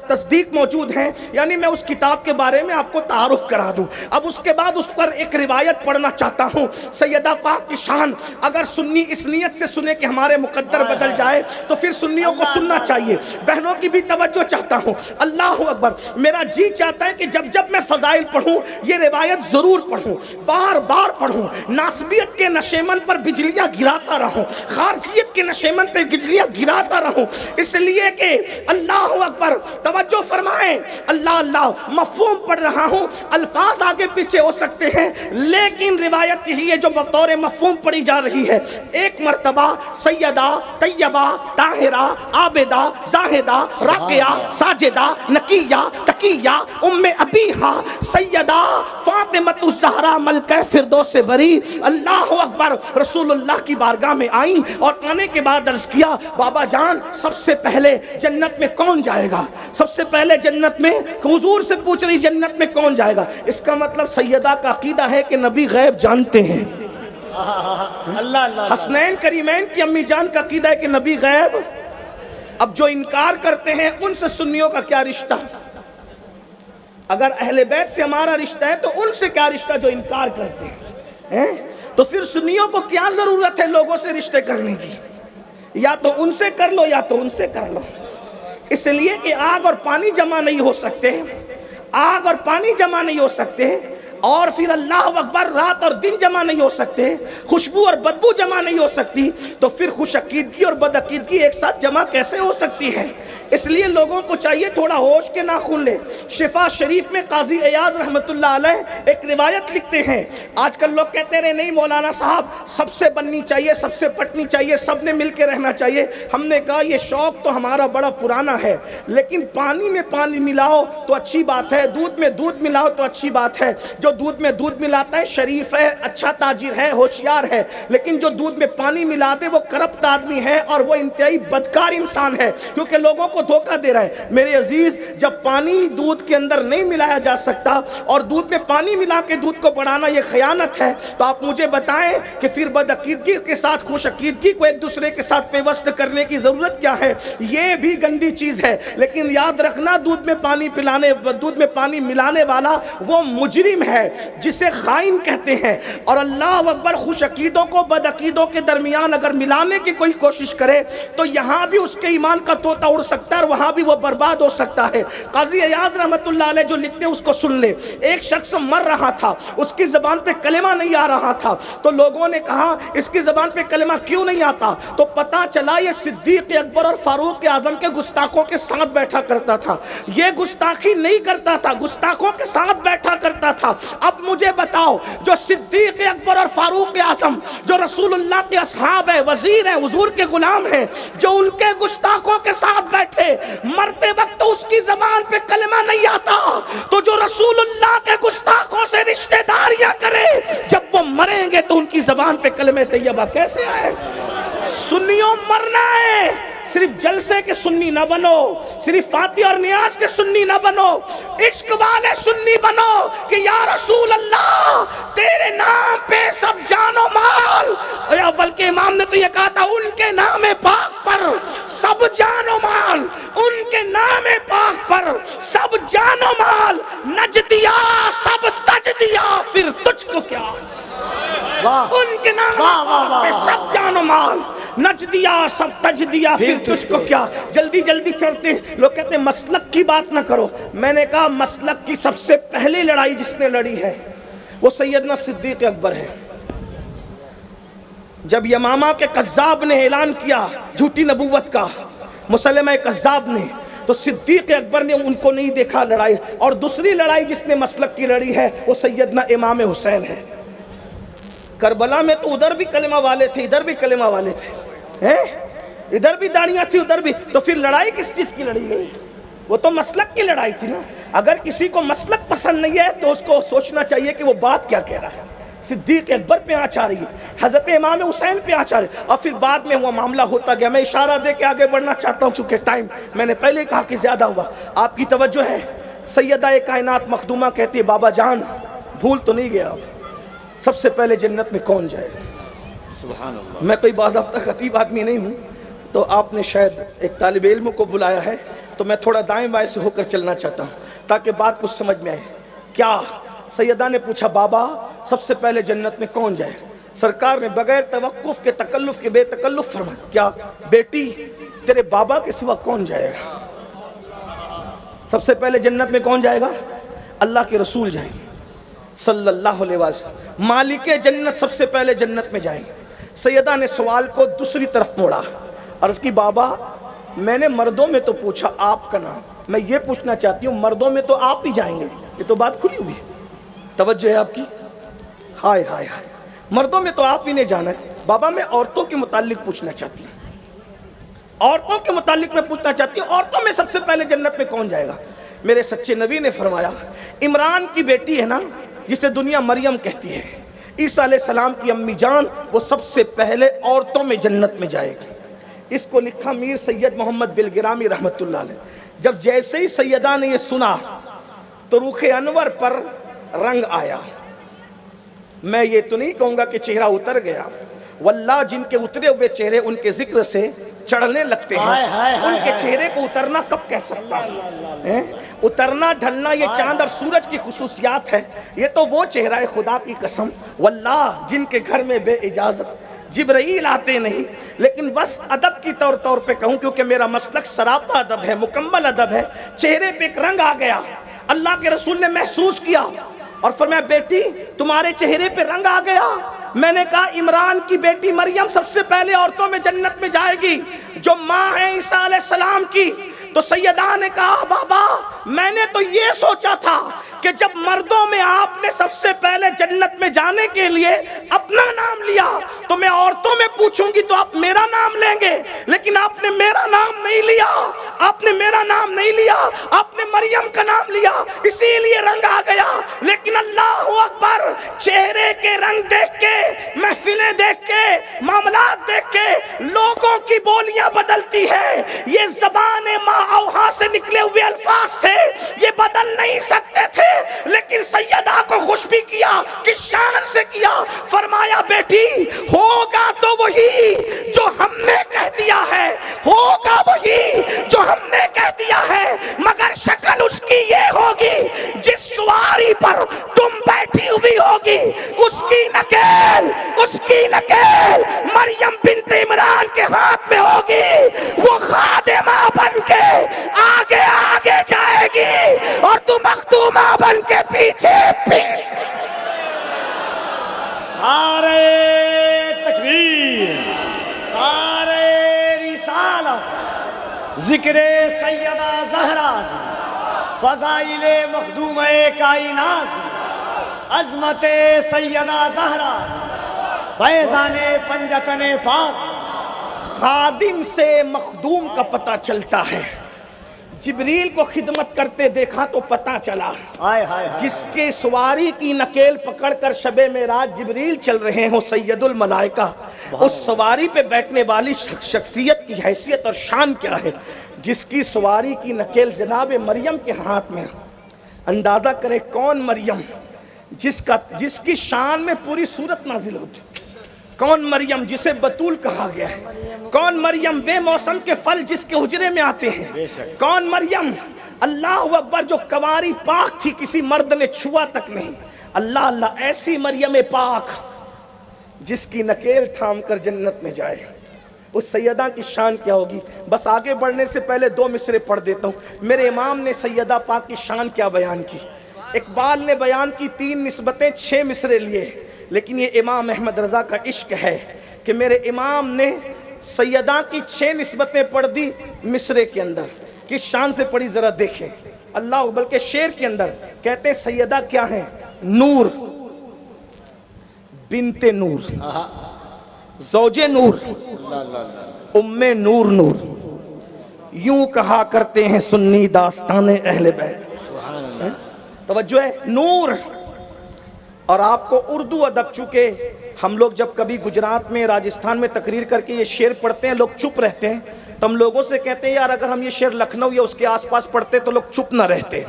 تصدیق موجود ہیں. یعنی میں اس کتاب کے بارے میں آپ کو تعارف کرا دوں. اب اس کے بعد اس پر ایک روایت پڑھنا چاہتا ہوں. سیدہ پاک کی شان اگر سنی اس نیت سے سنے کہ ہمارے مقدر بدل جائے تو پھر سنیوں کو سننا چاہیے. بہنوں کی بھی توجہ چاہتا ہوں. اللہ اکبر. میرا جی چاہتا ہے کہ جب میں فضائل پڑھوں یہ روایت ضرور پڑھوں، بار بار پڑھوں. ناسبیت کے نشیمن پر بجلیاں گراتا رہوں، خارجیت کے نشیمن پر بجلیاں گراتا رہوں، اس لیے کہ اللہ اکبر. توجہ فرمائیں. اللہ اللہ مفہوم پڑھ رہا ہوں، الفاظ آگے پیچھے ہو سکتے ہیں لیکن روایت یہی ہے جو بطور مفہوم پڑھی جا رہی ہے. ایک مرتبہ سیدہ طیبہ طاہرہ عابدہ زاہدہ راقیہ ساجدہ نقیہ تقیہ ام ابیہا سیدہ فاطمۃ الزہرا ملکہ فردوس بری اللہ اکبر رسول اللہ کی بارگاہ میں آئیں اور آنے کے بعد عرض کیا بابا جان سب سے پہلے جنت میں کون جائے گا؟ سب سے پہلے جنت میں حضور سے پوچھ رہی جنت میں کون جائے گا. اس کا مطلب سیدہ کا عقیدہ ہے کہ نبی غیب جانتے ہیں. حسنین کریمین کی امی جان کا عقیدہ ہے کہ نبی غیب. اب جو انکار کرتے ہیں ان سے سنیوں کا کیا رشتہ؟ اگر اہل بیت سے ہمارا رشتہ ہے تو ان سے کیا رشتہ جو انکار کرتے ہیں؟ تو پھر سنیوں کو کیا ضرورت ہے لوگوں سے رشتے کرنے کی؟ یا تو ان سے کر لو یا تو ان سے کر لو. اس لیے کہ آگ اور پانی جمع نہیں ہو سکتے، آگ اور پانی جمع نہیں ہو سکتے، اور پھر اللہ اکبر رات اور دن جمع نہیں ہو سکتے، خوشبو اور بدبو جمع نہیں ہو سکتی، تو پھر خوش عقیدگی اور بد عقیدگی ایک ساتھ جمع کیسے ہو سکتی ہے؟ اس لیے لوگوں کو چاہیے تھوڑا ہوش کے ناخن لے. شفا شریف میں قاضی ایاز رحمت اللہ علیہ ایک روایت لکھتے ہیں. آج کل لوگ کہتے رہے نہیں مولانا صاحب سب سے بننی چاہیے، سب سے پٹنی چاہیے، سب نے مل کے رہنا چاہیے. ہم نے کہا یہ شوق تو ہمارا بڑا پرانا ہے، لیکن پانی میں پانی ملاؤ تو اچھی بات ہے، دودھ میں دودھ ملاؤ تو اچھی بات ہے. جو دودھ میں دودھ ملاتا ہے شریف ہے، اچھا تاجر ہے، ہوشیار ہے، لیکن جو دودھ میں پانی ملا دے وہ کرپٹ آدمی ہے اور وہ انتہائی بدکار انسان ہے، کیونکہ لوگوں کو دھوکہ دے رہا ہے. میرے عزیز جب پانی دودھ کے اندر نہیں ملایا جا سکتا اور دودھ میں پانی ملا کے دودھ کو بڑھانا یہ خیانت ہے، تو آپ مجھے بتائیں کہ پھر بد عقیدگی کے ساتھ خوش عقیدگی کو ایک دوسرے کے ساتھ پیوست کرنے کی ضرورت کیا ہے؟ یہ بھی گندی چیز ہے. لیکن یاد رکھنا دودھ میں پانی ملانے والا وہ مجرم ہے جسے خائن کہتے ہیں. اور اللہ اکبر خوش عقیدوں کو بد عقیدوں کے درمیان اگر ملانے کی کوئی کوشش کرے تو یہاں بھی اس کے ایمان کا طوطا اڑ سکتا ہے اور وہاں بھی وہ برباد ہو سکتا ہے. قاضی ایاز رحمت اللہ علیہ جو لکھتے ہیں اس کو سن لے. ایک شخص مر رہا تھا، اس کی زبان پہ کلمہ نہیں آ رہا تھا، تو لوگوں نے کہا اس کی زبان پہ کلمہ کیوں نہیں آتا؟ تو پتا چلا یہ صدیق اکبر اور فاروق اعظم کے گستاخوں کے ساتھ بیٹھا کرتا تھا. یہ گستاخی نہیں کرتا تھا، گستاخوں کے ساتھ بیٹھا کرتا تھا. اب مجھے بتاؤ جو صدیق اکبر اور فاروق اعظم جو رسول اللہ کے اصحاب ہیں، وزیر ہیں، حضور کے غلام ہیں، جو ان کے گستاخوں کے ساتھ بیٹھے مرتے وقت اس کی زبان پہ کلمہ نہیں آتا، تو جو رسول اللہ کے گستاخوں سے رشتہ داریاں کرے جب وہ مریں گے تو ان کی زبان پہ کلمہ طیبہ کیسے آئے؟ سنیوں مرنا ہے، صرف جلسے کے سنی نہ بنو، صرف فاتح اور نیاز کے سنی نہ بنو، عشق والے سنی بنو کہ یا رسول اللہ تیرے نام پہ سب جان و مال، بلکہ امام نے تو یہ کہا تھا ان کے نام پاک پر سب جان و مال، ان کے نام پاک پر سب جان و مال، نج دیا سب تج دیا پھر تجھ کو کیا. ان کے نام پہ سب جان و مال، نج دیا سب تج دیا پھر تجھ کو کیا. جلدی جلدی چڑھتے ہیں لوگ، کہتے ہیں مسلک کی بات نہ کرو. میں نے کہا مسلک کی سب سے پہلی لڑائی جس نے لڑی ہے وہ سیدنا صدیق اکبر ہے. جب یمامہ کے قذاب نے اعلان کیا جھوٹی نبوت کا، مسلمہ قذاب نے، تو صدیق اکبر نے ان کو نہیں دیکھا لڑائی. اور دوسری لڑائی جس نے مسلک کی لڑی ہے وہ سیدنا امام حسین ہے. کربلا میں تو ادھر بھی کلمہ والے تھے ادھر بھی کلمہ والے تھے، ادھر بھی داڑیاں تھی ادھر بھی، تو پھر لڑائی کس چیز کی لڑی گئی؟ وہ تو مسلک کی لڑائی تھی نا. اگر کسی کو مسلک پسند نہیں ہے تو اس کو سوچنا چاہیے کہ وہ بات کیا کہہ رہا ہے. صدیق اکبر پہ آنچ آ رہی ہے, حضرت امام حسین پہ آنچ آ رہی ہے, اور پھر بعد میں وہ معاملہ ہوتا گیا. میں اشارہ دے کے آگے بڑھنا چاہتا ہوں چونکہ ٹائم میں نے پہلے کہا کہ زیادہ ہوا. آپ کی توجہ ہے, سیدہ کائنات مخدومہ کہتی ہے بابا جان بھول تو نہیں گیا, سب سے پہلے جنت میں کون جائے گا؟ سبحان اللہ. میں کوئی باضابطہ خطیب آدمی نہیں ہوں, تو آپ نے شاید ایک طالب علم کو بلایا ہے, تو میں تھوڑا دائیں بائیں سے ہو کر چلنا چاہتا ہوں تاکہ بات کچھ سمجھ میں آئے. کیا سیدہ نے پوچھا بابا سب سے پہلے جنت میں کون جائے؟ سرکار نے بغیر توقف کے تکلف کے بے تکلف فرمایا, کیا بیٹی تیرے بابا کے سوا کون جائے گا؟ سب سے پہلے جنت میں کون جائے گا؟ اللہ کے رسول جائیں گے صلی اللہ علیہ وسلم. مالک جنت سب سے پہلے جنت میں جائیں گے. سیدہ نے سوال کو دوسری طرف موڑا, عرض کی بابا میں نے مردوں میں تو پوچھا آپ کا نام, میں یہ پوچھنا چاہتی ہوں مردوں میں تو آپ ہی جائیں گے, یہ تو بات کھلی ہوئی ہے. توجہ ہے آپ کی؟ ہائے ہائے ہائے, مردوں میں تو آپ ہی نے جانا ہے. بابا میں عورتوں کے متعلق پوچھنا چاہتی ہوں, عورتوں کے متعلق میں پوچھنا چاہتی ہوں, عورتوں میں سب سے پہلے جنت میں کون جائے گا؟ میرے سچے نبی نے فرمایا عمران کی بیٹی ہے نا جسے دنیا مریم کہتی ہے, عیسیٰ علیہ السلام کی امی جان, وہ سب سے پہلے عورتوں میں جنت میں جائے گی. اس کو لکھا میر سید محمد بلگرامی رحمت اللہ علیہ. جب جیسے ہی سیدہ نے یہ سنا تو رخ انور پر رنگ آیا. میں یہ تو نہیں کہوں گا کہ چہرہ اتر گیا, واللہ جن کے اترے ہوئے چہرے ان کے ذکر سے چڑھنے لگتے ہیں, ان کے چہرے کو اترنا کب کہہ سکتا ہے؟ اترنا ڈھلنا یہ چاند اور سورج کی خصوصیات ہے, یہ تو وہ چہرہ ہے خدا کی قسم واللہ جن کے گھر میں بے اجازت جبرائیل آتے نہیں. لیکن بس ادب کی طور پہ کہوں کیونکہ میرا مسلک سراپا ادب ہے, مکمل ادب ہے, چہرے پہ ایک رنگ آ گیا. اللہ کے رسول نے محسوس کیا اور فرمایا بیٹی تمہارے چہرے پہ رنگ آ گیا. میں نے کہا عمران کی بیٹی مریم سب سے پہلے عورتوں میں جنت میں جائے گی جو ماں ہے عیسیٰ علیہ السلام کی. تو سیدہ نے کہا بابا میں نے تو یہ سوچا تھا کہ جب مردوں میں آپ نے سب سے پہلے جنت میں جانے کے لیے اپنا نام لیا تو میں عورتوں میں پوچھوں گی تو آپ میرا نام لیں گے, لیکن آپ نے میرا نام نہیں لیا, آپ نے میرا نام نہیں لیا, آپ نے مریم کا نام لیا, اسی لیے رنگ آ گیا. لیکن اللہ اکبر, چہرے کے رنگ دیکھ کے, محفلیں دیکھ کے, معاملات دیکھ کے لوگوں کی بولیاں بدلتی ہے. یہ زبان ماں اوہا سے نکلے ہوئے الفاظ تھے, یہ بدل نہیں سکتے تھے, لیکن سیدہ کو خوش بھی کیا, کس شان سے کیا. فرمایا بیٹی ہوگا تو وہی جو ہم نے کہہ دیا ہے, ہوگا وہی جو ہم نے کہہ دیا ہے, مگر شکل اس کی یہ ہوگی جس سواری پر تم بیٹھی ہوئی ہوگی اس کی نکیل مریم بنت عمران کے ہاتھ میں ہوگی. وہ خادمہ بن کے آگے آگے جائے گی اور تو مخدومہ بن کے پیچھے پیچھے. نعرہ تکبیر, نعرہ رسالت, ذکر سیدہ زہرا, فضائل مخدومہ کائنات, عظمت سیدہ زہرا, فیضان پنجتن پاک. خادم سے مخدوم کا پتہ چلتا ہے. جبریل کو خدمت کرتے دیکھا تو پتہ چلا, جس کے سواری کی نکیل پکڑ کر شب معراج جبریل چل رہے ہوں سید الملائکہ, اس سواری پہ بیٹھنے والی شخصیت کی حیثیت اور شان کیا ہے, جس کی سواری کی نکیل جناب مریم کے ہاتھ میں. اندازہ کرے کون مریم جس کی شان میں پوری سورت نازل ہوتی, کون مریم جسے بطول کہا گیا ہے, کون مریم بے موسم کے پھل جس کے حجرے میں آتے ہیں, کون مریم اللہ اکبر جو کنواری پاک تھی کسی مرد نے چھوا تک نہیں. اللہ اللہ, ایسی مریم پاک جس کی نکیل تھام کر جنت میں جائے, اس سیدہ کی شان کیا ہوگی. بس آگے بڑھنے سے پہلے 2 مصرے پڑھ دیتا ہوں. میرے امام نے سیدہ پاک کی شان کیا بیان کی. اقبال نے بیان کی 3 نسبتیں 6 مصرے لیے, لیکن یہ امام احمد رضا کا عشق ہے کہ میرے امام نے سیدہ کی 6 نسبتیں پڑھ دی مصرے کے اندر. کس شان سے پڑھی ذرا دیکھیں. اللہ بلکہ شعر کے اندر کہتے ہیں سیدہ کیا ہیں, نور بنت نور, زوج نور, ام نور نور, یوں کہا کرتے ہیں سنی داستان اہل بیت. توجہ ہے, نور اور آپ کو اردو ادب، چونکہ ہم لوگ جب کبھی گجرات میں راجستھان میں تقریر کر کے یہ شعر پڑھتے ہیں، لوگ چپ رہتے ہیں، تو ہم لوگوں سے کہتے ہیں یار اگر ہم یہ شعر لکھنؤ یا اس کے آس پاس پڑھتے تو لوگ چپ نہ رہتے،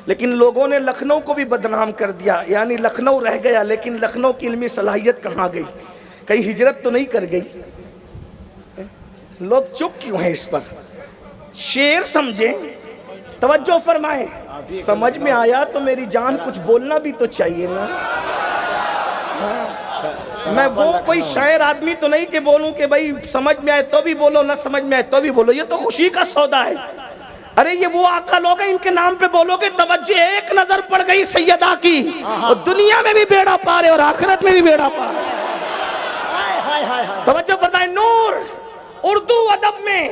لیکن لوگوں نے لکھنؤ کو بھی بدنام کر دیا، یعنی لکھنؤ رہ گیا لیکن لکھنؤ کی علمی صلاحیت کہاں گئی؟ کہیں ہجرت تو نہیں کر گئی؟ لوگ چپ کیوں ہیں اس پر؟ شعر سمجھیں، توجہ فرمائیں، سمجھ میں آیا تو میری جان کچھ بولنا بھی تو چاہیے نا۔ میں وہ کوئی شاعر آدمی تو نہیں کہ بولوں کہ بھائی سمجھ میں آئے تو بھی بولو، نہ سمجھ میں آئے تو بھی بولو، یہ تو خوشی کا سودا ہے۔ ارے یہ وہ آقا لوگ ہیں ان کے نام پہ بولو گے توجہ ایک نظر پڑ گئی سیدہ کی، اور دنیا میں بھی بیڑا پار ہے اور آخرت میں بھی بیڑا پار ہے۔ توجہ فرمائیں، نور اردو ادب میں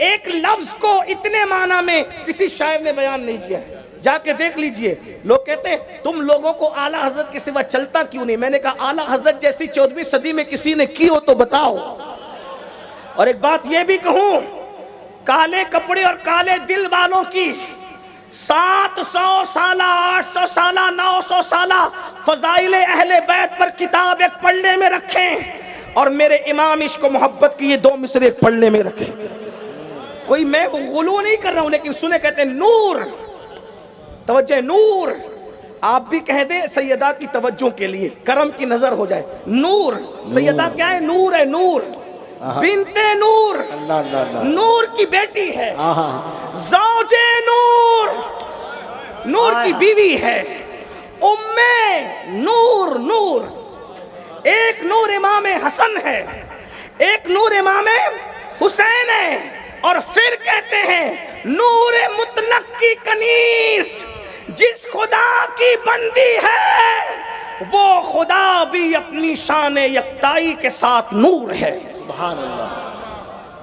ایک لفظ کو اتنے معنی میں کسی شاعر نے بیان نہیں کیا، جا کے دیکھ لیجئے۔ لوگ کہتے ہیں تم لوگوں کو اعلیٰ حضرت کے سوا چلتا کیوں نہیں؟ میں نے کہا اعلیٰ حضرت جیسی 14ویں صدی میں کسی نے کی ہو تو بتاؤ۔ اور ایک بات یہ بھی کہوں، کالے کپڑے اور کالے دل والوں کی 700 سالہ 800 سالہ 900 سالہ فضائل اہل بیت پر کتاب ایک پڑھنے میں رکھیں، اور میرے امام عشق و محبت کی یہ 2 مصرے ایک پڑھنے میں رکھیں۔ کوئی میں غلو نہیں کر رہا ہوں، لیکن سنے کہتے ہیں نور، توجہ نور، آپ بھی کہہ دیں سیدہ کی توجہ کے لیے کرم کی نظر ہو جائے۔ نور سیدہ کیا ہے؟ نور ہے، نور بنت نور، نور کی بیٹی ہے، زوج نور، نور کی بیوی ہے، ام نور، نور ایک نور امام حسن ہے، ایک نور امام حسین ہے، اور پھر کہتے ہیں نور مطلق کی کنیز، جس خدا کی بندی ہے وہ خدا بھی اپنی شان یکتائی کے ساتھ نور ہے۔ سبحان اللہ۔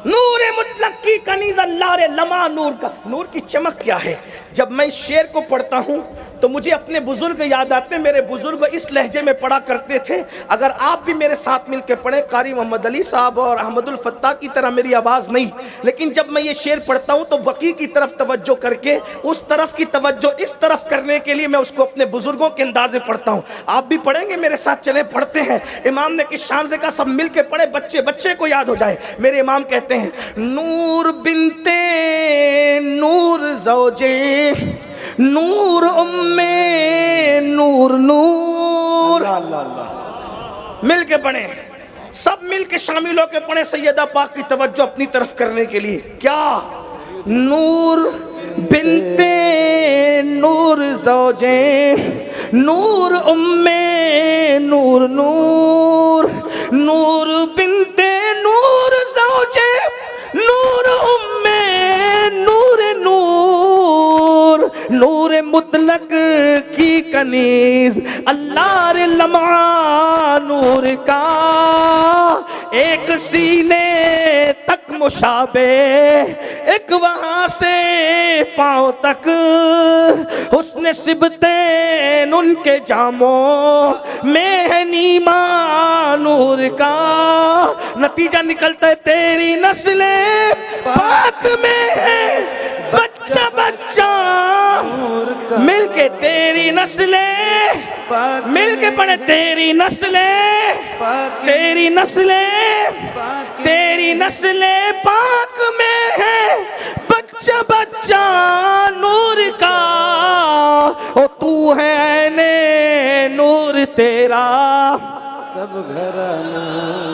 نور مطلق کی کنیز اللہ رے لمع نور کا، نور کی چمک کیا ہے؟ جب میں اس شعر کو پڑھتا ہوں تو مجھے اپنے بزرگ یاد آتے ہیں، میرے بزرگ اس لہجے میں پڑھا کرتے تھے۔ اگر آپ بھی میرے ساتھ مل کے پڑھیں، قاری محمد علی صاحب اور احمد الفتاح کی طرح میری آواز نہیں، لیکن جب میں یہ شعر پڑھتا ہوں تو وقی کی طرف توجہ کر کے اس طرف کی توجہ اس طرف کرنے کے لیے میں اس کو اپنے بزرگوں کے اندازے پڑھتا ہوں۔ آپ بھی پڑھیں گے میرے ساتھ، چلیں پڑھتے ہیں۔ امام نے کس شان سے کہا سب مل کے پڑھے، بچے بچے کو یاد ہو جائے۔ میرے امام کہتے ہیں نور بنتے نور زوجے نور ام نور، نور مل کے پڑھیں، سب مل کے شامل ہو کے پڑھیں سیدہ پاک کی توجہ اپنی طرف کرنے کے لیے۔ کیا؟ نور بنتے نور زوجے نور ام نور، نور نور بنتے نور زوجے نور ام نور، نور نور مطلق کی کنیز اللہ رے لمع نور کا، ایک سینے تک مشابہ ایک وہاں سے پاؤں تک، حسن سبتین ان کے جاموں میں ہے نیما نور کا، نتیجہ نکلتا ہے تیری نسل پاک میں ہے بچہ بچہ، مل کے تیری نسلیں، مل کے پڑھے تیری نسلیں، تیری نسلیں، تیری نسلیں پاک میں ہے بچہ بچہ نور کا، او تو ہے عین نور تیرا سب گھرانہ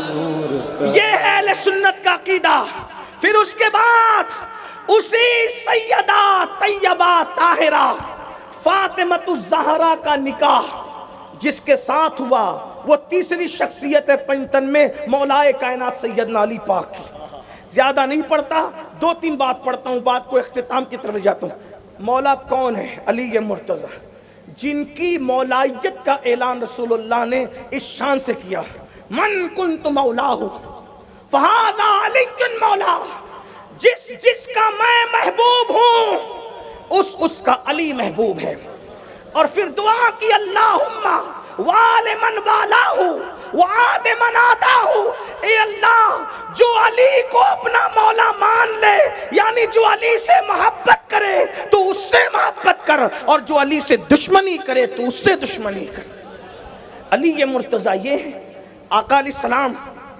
نور کا۔ یہ ہے اہل سنت کا عقیدہ۔ پھر اس کے بعد اسی سیدہ طیبہ طاہرہ فاطمۃ الزہرا کا نکاح جس کے ساتھ ہوا، وہ تیسری شخصیت ہے پنجتن میں مولائے کائنات سیدنا علی پاک کی۔ زیادہ نہیں پڑھتا، 2-3 بات پڑھتا ہوں، بات کو اختتام کی طرف جاتا ہوں۔ مولا کون ہے؟ علی مرتضیٰ، جن کی مولائیت کا اعلان رسول اللہ نے اس شان سے کیا، من کنت مولاہ فہذا علی مولا، جس کا میں محبوب ہوں اس کا علی محبوب ہے۔ اور پھر دعا کی اللہم وآل من والاہ وعاد من آداہ، اے اللہ جو علی کو اپنا مولا مان لے، یعنی جو علی سے محبت کرے تو اس سے محبت کر، اور جو علی سے دشمنی کرے تو اس سے دشمنی کر۔ علی یہ مرتضیٰ یہ ہے۔ آقا علیہ السلام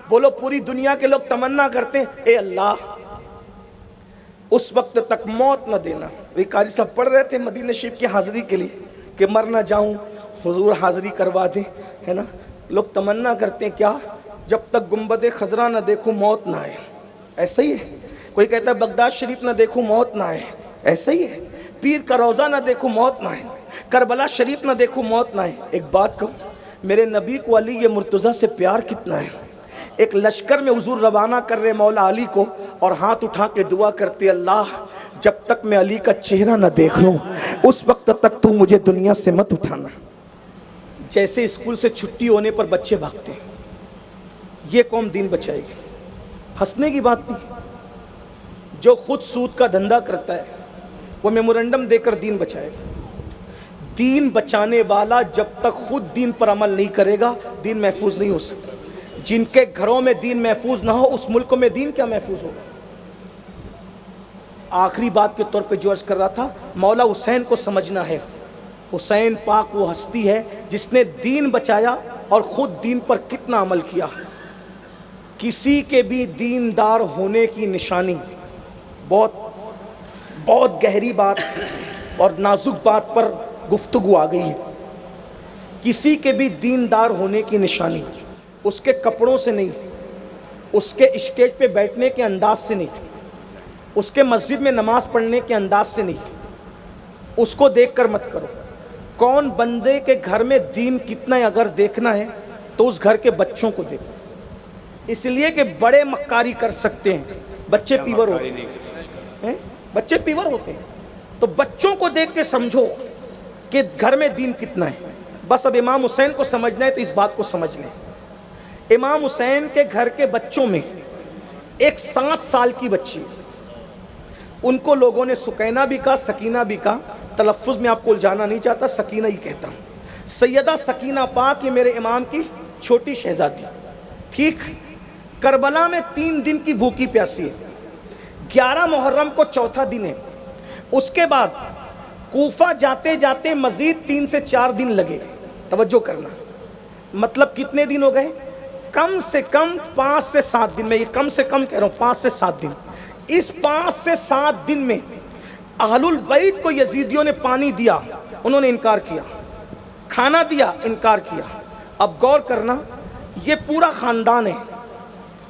بولو پوری دنیا کے لوگ تمنا کرتے ہیں اے اللہ اس وقت تک موت نہ دینا۔ وہ قاری صاحب پڑھ رہے تھے مدینہ شریف کی حاضری کے لیے کہ مر نہ جاؤں، حضور حاضری کروا دیں، ہے نا۔ لوگ تمنا کرتے ہیں کیا؟ جب تک گنبد خضرا نہ دیکھوں موت نہ آئے، ایسا ہی ہے۔ کوئی کہتا ہے بغداد شریف نہ دیکھوں موت نہ آئے، ایسا ہی ہے۔ پیر کا روضہ نہ دیکھوں موت نہ آئے، کربلا شریف نہ دیکھوں موت نہ آئے۔ ایک بات کہوں، میرے نبی کو علی یہ مرتضیٰ سے پیار کتنا ہے۔ ایک لشکر میں حضور روانہ کر رہے مولا علی کو اور ہاتھ اٹھا کے دعا کرتے اللہ جب تک میں علی کا چہرہ نہ دیکھ لوں اس وقت تک تو مجھے دنیا سے مت اٹھانا۔ جیسے اسکول سے چھٹی ہونے پر بچے بھاگتے ہیں، یہ قوم دین بچائے گی۔ ہنسنے کی بات نہیں، جو خود سود کا دھندا کرتا ہے وہ میمورنڈم دے کر دین بچائے گا۔ دین بچانے والا جب تک خود دین پر عمل نہیں کرے گا دین محفوظ نہیں ہو سکتا۔ جن کے گھروں میں دین محفوظ نہ ہو اس ملک میں دین کیا محفوظ ہوگا۔ آخری بات کے طور پہ جو عرض کر رہا تھا، مولا حسین کو سمجھنا ہے۔ حسین پاک وہ ہستی ہے جس نے دین بچایا اور خود دین پر کتنا عمل کیا۔ کسی کے بھی دیندار ہونے کی نشانی، بہت گہری بات اور نازک بات پر گفتگو آ گئی ہے۔ کسی کے بھی دیندار ہونے کی نشانی اس کے کپڑوں سے نہیں، اس کے اسٹیج پہ بیٹھنے کے انداز سے نہیں، اس کے مسجد میں نماز پڑھنے کے انداز سے نہیں، اس کو دیکھ کر مت کرو۔ کون بندے کے گھر میں دین کتنا ہے اگر دیکھنا ہے تو اس گھر کے بچوں کو دیکھو، اس لیے کہ بڑے مکاری کر سکتے ہیں، بچے پیور ہوتے ہیں، بچے پیور ہوتے ہیں، تو بچوں کو دیکھ کے سمجھو کہ گھر میں دین کتنا ہے۔ بس اب امام حسین کو سمجھنا ہے تو اس بات کو سمجھ لیں۔ امام حسین کے گھر کے بچوں میں ایک 7 سال کی بچی، ان کو لوگوں نے سکینہ بھی کہا، سکینہ بھی کہا، تلفظ میں آپ کو الجھانا نہیں چاہتا، سکینہ ہی کہتا ہوں۔ سیدہ سکینہ پاک یہ میرے امام کی چھوٹی شہزادی، ٹھیک۔ کربلا میں 3 دن کی بھوکی پیاسی ہے، 11 محرم کو چوتھا دن ہے۔ اس کے بعد کوفہ جاتے جاتے مزید 3 سے 4 دن لگے۔ توجہ کرنا، مطلب کتنے دن ہو گئے؟ کم سے کم 5 سے 7 دن، میں یہ کم سے کم کہہ رہا ہوں، 5 سے 7 دن۔ اس 5 سے 7 دن میں اہل البیت کو یزیدیوں نے پانی دیا، انہوں نے انکار کیا، کھانا دیا، انکار کیا۔ اب غور کرنا، یہ پورا خاندان ہے،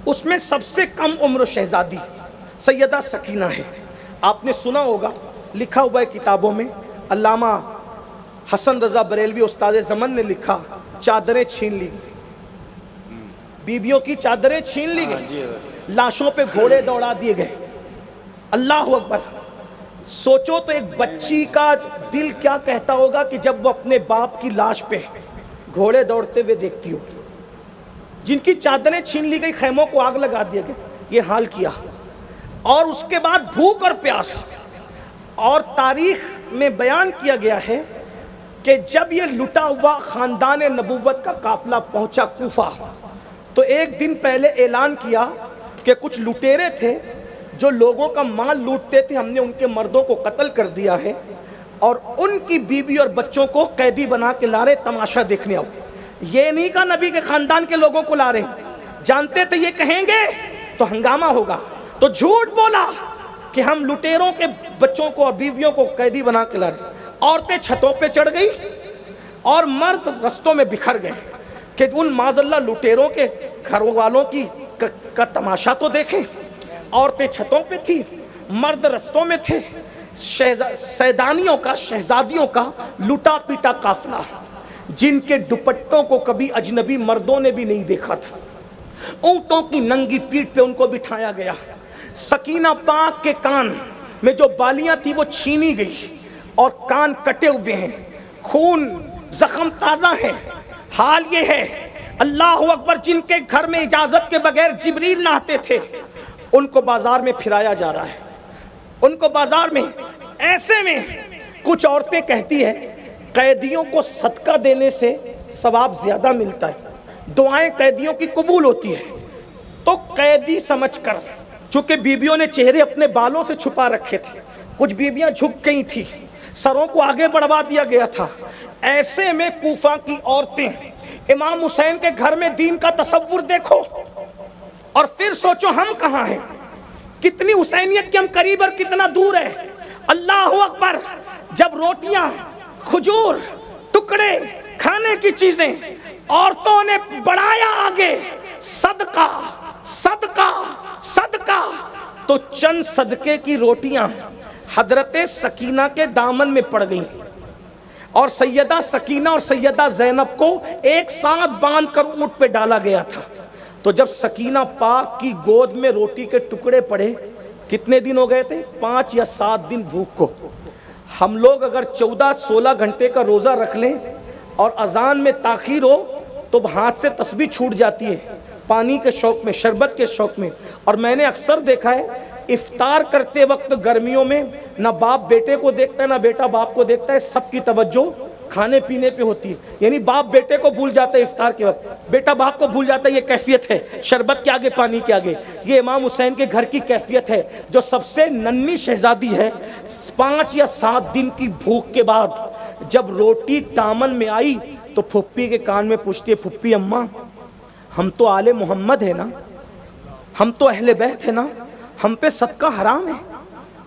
اس میں سب سے کم عمر شہزادی سیدہ سکینہ ہے۔ آپ نے سنا ہوگا، لکھا ہوا ہے کتابوں میں، علامہ حسن رضا بریلوی استاد زمن نے لکھا، چادریں چھین لی گئی، بیویوں کی چادریں چھین لی گئی، لاشوں پہ گھوڑے دوڑا دیے گئے۔ اللہ اکبر! سوچو تو ایک بچی کا دل کیا کہتا ہوگا کہ جب وہ اپنے باپ کی لاش پہ گھوڑے دوڑتے ہوئے دیکھتی ہو۔ جن کی چادریں چھین لی گئی، خیموں کو آگ لگا دیا گیا، یہ حال کیا۔ اور اس کے بعد بھوک اور پیاس، اور تاریخ میں بیان کیا گیا ہے کہ جب یہ لٹا ہوا خاندان نبوت کا قافلہ پہنچا کوفہ تو ایک دن پہلے اعلان کیا کہ کچھ لٹیرے تھے جو لوگوں کا مال لوٹتے تھے، ہم نے ان کے مردوں کو قتل کر دیا ہے اور ان کی بیوی اور بچوں کو قیدی بنا کے لا رہے، تماشا دیکھنے آؤ۔ یہ نہیں کہا نبی کے خاندان کے لوگوں کو لا رہے ہیں، جانتے تھے یہ کہیں گے تو ہنگامہ ہوگا، تو جھوٹ بولا کہ ہم لٹیروں کے بچوں کو اور بیویوں کو قیدی بنا کے لا رہے ہیں۔ عورتیں چھتوں پہ چڑھ گئی اور مرد رستوں میں بکھر گئے کہ ان معاذ اللہ لٹیروں کے گھر والوں کا تماشا تو دیکھیں۔ عورتیں چھتوں پہ تھی، مرد رستوں میں تھے، سیدانیوں کا، شہزادیوں کا لٹا پیٹا قافلہ، جن کے دوپٹوں کو کبھی اجنبی مردوں نے بھی نہیں دیکھا تھا۔ اونٹوں کی ننگی پیٹھ پہ ان کو بٹھایا گیا۔ سکینہ پاک کے کان میں جو بالیاں تھی وہ چھینی گئی اور کان کٹے ہوئے ہیں، خون، زخم تازہ ہے۔ حال یہ ہے، اللہ اکبر، جن کے گھر میں اجازت کے بغیر جبریل نہ آتے تھے ان کو بازار میں پھرایا جا رہا ہے، ان کو بازار میں۔ ایسے میں کچھ عورتیں کہتی ہے قیدیوں کو صدقہ دینے سے ثواب زیادہ ملتا ہے، دعائیں قیدیوں کی قبول ہوتی ہے۔ تو قیدی سمجھ کر، چونکہ بیویوں نے چہرے اپنے بالوں سے چھپا رکھے تھے، کچھ بیویاں جھک گئی تھی، سروں کو آگے بڑھوا دیا گیا تھا، ایسے میں کوفہ کی عورتیں امام حسین کے گھر میں دین کا تصور دیکھو اور پھر سوچو ہم کہاں ہیں، کتنی حسینیت کے ہم قریب اور کتنا دور ہے۔ اللہ اکبر۔ جب روٹیاں، کھجور، ٹکڑے، کھانے کی چیزیں عورتوں نے بڑھایا آگے، صدقہ صدقہ صدقہ، تو چند صدقے کی روٹیاں حضرت سکینہ کے دامن میں پڑ گئیں، اور سیدہ سکینہ اور سیدہ زینب کو ایک ساتھ باندھ کر اونٹ پہ ڈالا گیا تھا۔ تو جب سکینہ پاک کی گود میں روٹی کے ٹکڑے پڑے، کتنے دن ہو گئے تھے؟ 5 یا 7 دن بھوک کو۔ ہم لوگ اگر 14-16 گھنٹے کا روزہ رکھ لیں اور اذان میں تاخیر ہو تو ہاتھ سے تسبیح چھوٹ جاتی ہے، پانی کے شوق میں، شربت کے شوق میں۔ اور میں نے اکثر دیکھا ہے افطار کرتے وقت گرمیوں میں نہ باپ بیٹے کو دیکھتا ہے نہ بیٹا باپ کو دیکھتا ہے، سب کی توجہ کھانے پینے پہ ہوتی ہے۔ یعنی باپ بیٹے کو بھول جاتا ہے افطار کے وقت، بیٹا باپ کو بھول جاتا ہے۔ یہ کیفیت ہے شربت کے آگے، پانی کے آگے۔ یہ امام حسین کے گھر کی کیفیت ہے، جو سب سے ننھی شہزادی ہے۔ 5 یا 7 دن کی بھوک کے بعد جب روٹی دامن میں آئی تو پھپھی کے کان میں پوچھتی ہے، پھپھی اماں ہم تو آل محمد ہے نا، ہم تو اہل بیت ہے نا، ہم پہ صدقہ حرام ہے،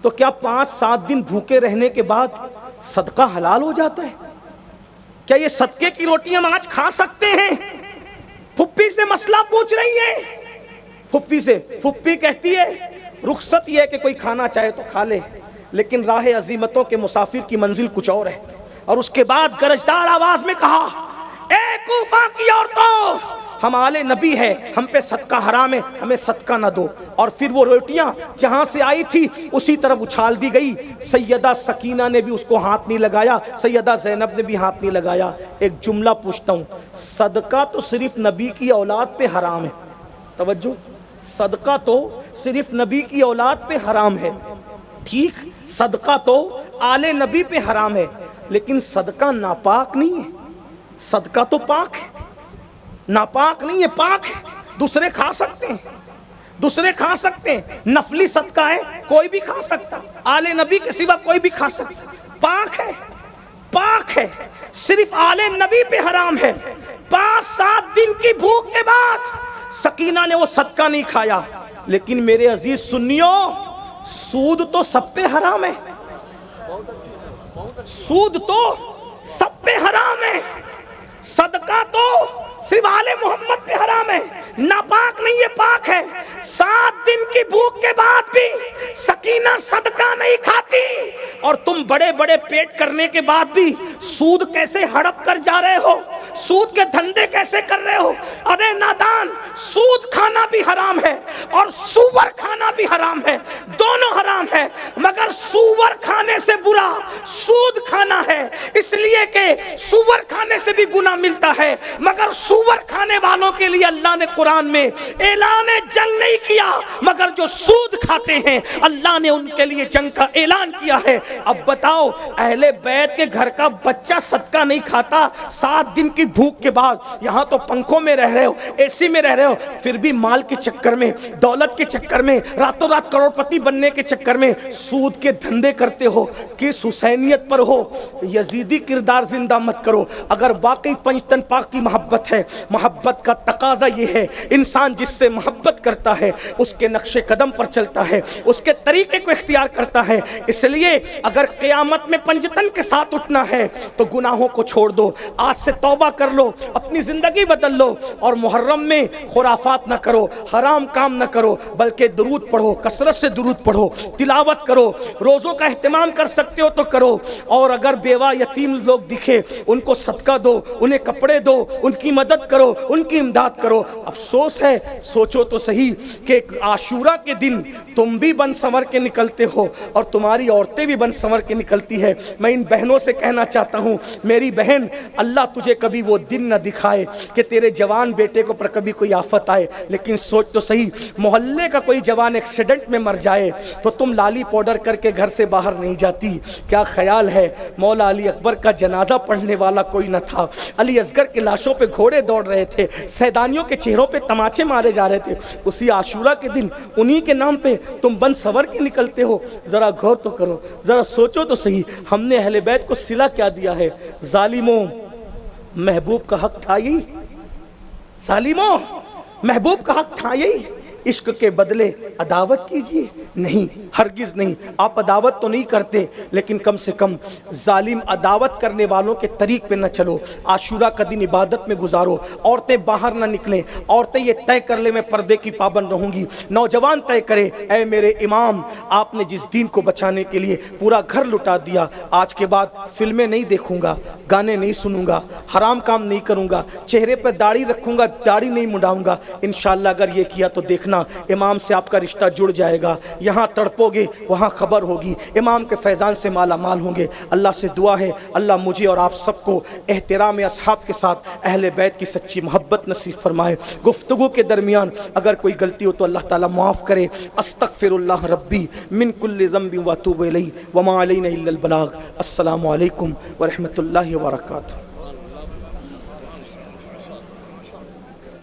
تو کیا 5-7 دن بھوکے رہنے کے بعد صدقہ حلال ہو جاتا ہے؟ کیا یہ صدقے کی روٹی ہم آج کھا سکتے ہیں؟ پھپھی سے مسئلہ پوچھ رہی ہے، پھپھی سے۔ پھپھی کہتی ہے رخصت یہ ہے کہ کوئی کھانا چاہے تو کھا لے، لیکن راہ عزیمتوں کے مسافر کی منزل کچھ اور ہے۔ اور اس کے بعد گرجدار آواز میں کہا، اے کوفہ کی عورتوں، ہم آل نبی ہے، ہم پہ صدقہ حرام ہے، ہمیں صدقہ نہ دو۔ اور پھر وہ روٹیاں جہاں سے آئی تھی اسی طرف اچھال دی گئی۔ سیدہ سکینہ نے بھی اس کو ہاتھ نہیں لگایا، سیدہ زینب نے بھی ہاتھ نہیں لگایا۔ ایک جملہ پوچھتا ہوں، صدقہ تو صرف نبی کی اولاد پہ حرام ہے، توجہ، صدقہ تو صرف نبی کی اولاد پہ حرام ہے، ٹھیک، صدقہ تو آل نبی پہ حرام ہے، لیکن صدقہ ناپاک نہیں ہے۔ صدقہ تو پاک ہے، ناپاک نہیں ہے، پاک ہے، دوسرے کھا سکتے ہیں، دوسرے کھا سکتے ہیں، نفلی صدقہ ہے، کوئی بھی کھا سکتا، آل نبی کے سوا کوئی بھی کھا سکتا، پاک ہے، پاک ہے، صرف آل نبی پہ حرام ہے۔ 5-7 دن کی بھوک کے بعد سکینہ نے وہ صدقہ نہیں کھایا۔ لیکن میرے عزیز سنیو، سود تو سب پہ حرام ہے، سود تو سب پہ حرام ہے، صدقہ تو صرف آل محمد پہ حرام ہے، ناپاک نہیں ہے، پاک ہے۔ 7 دن کی بھوک کے بعد بھی سکینہ صدقہ نہیں کھاتی، اور تم بڑے بڑے پیٹ کرنے کے بعد بھی سود کیسے ہڑپ کر جا رہے ہو، سود کے دھندے کیسے کر رہے ہو؟ ارے نادان، سود کھانا بھی حرام ہے اور سور کھانا بھی حرام ہے، دونوں حرام ہے، مگر سور کھانے سے برا سود کھانا ہے، اس لیے کہ سور کھانے سے بھی گناہ ملتا ہے، مگر سور کھانے والوں کے لیے اللہ نے قرآن میں اعلان جنگ نہیں کیا، مگر جو سود کھاتے ہیں اللہ نے ان کے لیے جنگ کا اعلان کیا ہے۔ اب بتاؤ، اہل بیت کے گھر کا بچہ صدقہ نہیں کھاتا، 7 دن کی بھوک کے بعد، یہاں تو پنکھوں میں رہ رہے ہو، اے سی میں رہ رہے ہو، پھر بھی مال کے چکر میں، دولت کے چکر میں، راتوں رات کروڑ پتی بننے کے چکر میں سود کے دھندے کرتے ہو۔ کس حسینیت پر ہو؟ یزیدی کردار زندہ مت کرو۔ اگر واقعی پنجتن پاک کی محبت ہے، محبت کا تقاضا یہ ہے، انسان جس سے محبت کرتا ہے اس کے نقش قدم پر چلتا ہے، اس کے طریقے کو اختیار کرتا ہے۔ اس لیے اگر قیامت میں پنجتن کے ساتھ اٹھنا ہے تو گناہوں کو چھوڑ دو، آج سے توبہ کر لو، اپنی زندگی بدل لو، اور محرم میں خرافات نہ کرو، حرام کام نہ کرو، بلکہ درود پڑھو، کثرت سے درود پڑھو، تلاوت کرو، روزوں کا اہتمام کر سکتے ہو تو کرو، اور اگر بیوہ یتیم لوگ دکھے ان کو صدقہ دو، انہیں کپڑے دو، ان کی مدد کرو، ان کی امداد کرو۔ افسوس ہے، سوچو تو صحیح کہ عاشورہ کے دن تم بھی بن سنور کے نکلتے ہو اور تمہاری عورتیں بھی بن سنور کے نکلتی ہے۔ میں ان بہنوں سے کہنا چاہتا ہوں، میری بہن، اللہ تجھے کبھی وہ دن نہ دکھائے کہ تیرے جوان بیٹے کو پر کبھی کوئی آفت آئے، لیکن سوچ تو صحیح، محلے کا کوئی جوان ایکسیڈنٹ میں مر جائے تو تم لالی پاؤڈر کر کے گھر سے باہر نہیں جاتی۔ کیا خیال ہے، مولا علی اکبر کا جنازہ پڑھنے والا کوئی نہ تھا، علی اصغر کے لاشوں پہ گھوڑے دوڑ رہے تھے، سیدانیوں کے چہروں پہ تماچے مارے جا رہے تھے، اسی عاشورہ کے دن انہی کے نام پہ تم بن سنور کے نکلتے ہو۔ ذرا غور تو کرو، ذرا سوچو تو صحیح، ہم نے اہل بیت کو صلہ کیا دیا ہے؟ ظالموں، محبوب کا حق تھا یہی، ظالموں، محبوب کا حق تھا یہی، عشق کے بدلے عداوت کیجئے؟ نہیں، ہرگز نہیں۔ آپ عداوت تو نہیں کرتے، لیکن کم سے کم ظالم عداوت کرنے والوں کے طریق پہ نہ چلو۔ عاشورہ کا دن عبادت میں گزارو، عورتیں باہر نہ نکلیں، عورتیں یہ طے کر لیں میں پردے کی پابند رہوں گی، نوجوان طے کرے اے میرے امام آپ نے جس دین کو بچانے کے لیے پورا گھر لٹا دیا، آج کے بعد فلمیں نہیں دیکھوں گا، گانے نہیں سنوں گا، حرام کام نہیں کروں گا، چہرے پہ داڑھی رکھوں گا، داڑھی نہیں منڈاؤں گا، انشاءاللہ اگر یہ کیا تو دیکھنا امام سے آپ کا رشتہ جڑ جائے گا، یہاں تڑپو گے وہاں خبر ہوگی، امام کے فیضان سے مالا مال ہوں گے۔ اللہ سے دعا ہے اللہ مجھے اور آپ سب کو احترام اصحاب کے ساتھ اہل بیت کی سچی محبت نصیب فرمائے۔ گفتگو کے درمیان اگر کوئی غلطی ہو تو اللہ تعالیٰ معاف کرے۔ استغفر اللہ ربی من کل ذنب واتوب الیہ وما علینا الا البلاغ۔ السلام علیکم ورحمۃ اللہ وبرکاتہ۔